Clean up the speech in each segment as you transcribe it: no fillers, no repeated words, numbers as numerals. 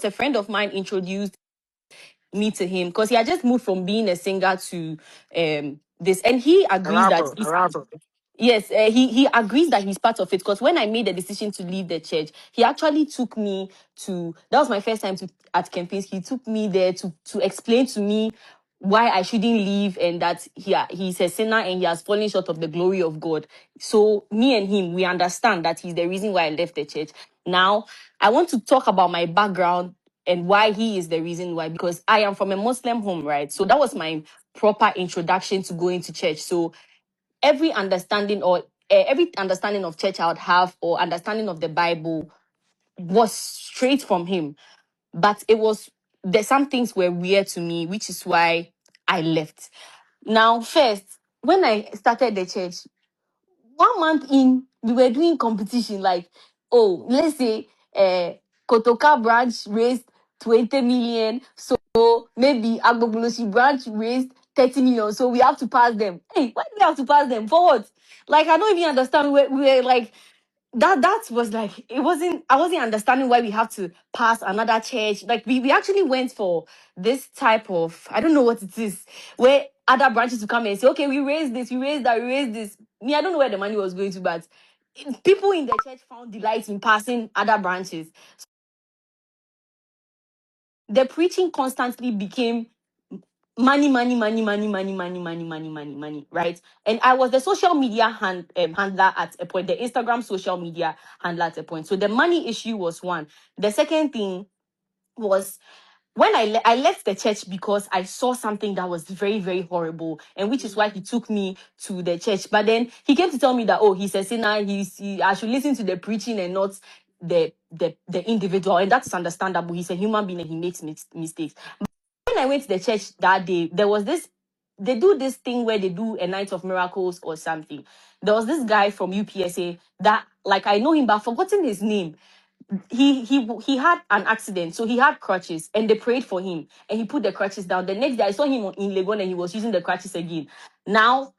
a friend of mine introduced me to him because he had just moved from being a singer to this, and he agrees that yes, he agrees that he's part of it. Because when I made the decision to leave the church, he actually took me to. That was my first time at Kempinski. He took me there to explain to me why I shouldn't leave and that he's a sinner and he has fallen short of the glory of God. So me and him, we understand that he's the reason why I left the church. Now I want to talk about my background and why he is the reason why, because I am from a Muslim home, right? So that was my proper introduction to going to church. So every understanding of church I would have, or understanding of the Bible, was straight from him. But there's some things were weird to me, which is why I left. Now, first, when I started the church, 1 month in, we were doing competition. Like, oh, let's say Kotoka branch raised 20 million. So maybe Agbogbolosi branch raised 30 million. So we have to pass them. Hey, why do we have to pass them? For what? Like, I don't even understand. We were like, that was like, I wasn't understanding why we have to pass another church. Like, we actually went for this type of, I don't know what it is, where other branches to come and say, okay, we raised this, we raised that, we raised this. Me, I don't know where the money was going to, but people in the church found delight in passing other branches. The preaching constantly became money, money, money, money, money, money, money, money, money, money, right? And I was the social media handler at a point, the Instagram social media handler at a point. So the money issue was one. The second thing was when I left the church because I saw something that was very, very horrible, and which is why he took me to the church. But then he came to tell me that, oh, he's a sinner, I should listen to the preaching and not the individual, and that's understandable. He's a human being and he makes mistakes. When I went to the church that day, there was this, they do this thing where they do a night of miracles or something. There was this guy from UPSA that, like, I know him, but I've forgotten his name. He had an accident, so he had crutches, and they prayed for him, and he put the crutches down. The next day, I saw him in Legon, and he was using the crutches again. Now,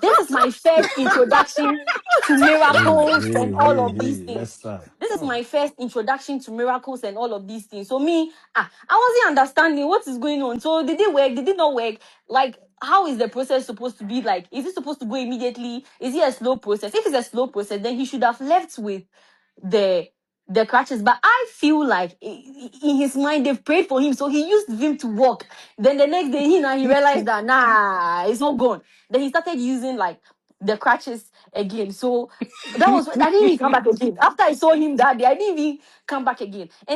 this is my first introduction to miracles and all of these things. This is my first introduction to miracles and all of these things. So me, I wasn't understanding what is going on. So did it work? Did it not work? Like, how is the process supposed to be? Like, is it supposed to go immediately? Is it a slow process? If it's a slow process, then he should have left with the crutches. But I feel like in his mind they've prayed for him, so he used him to walk. Then the next day he realized that it's not gone. Then he started using like the crutches again. So that was I didn't even come back again. After I saw him that day, I didn't even come back again. And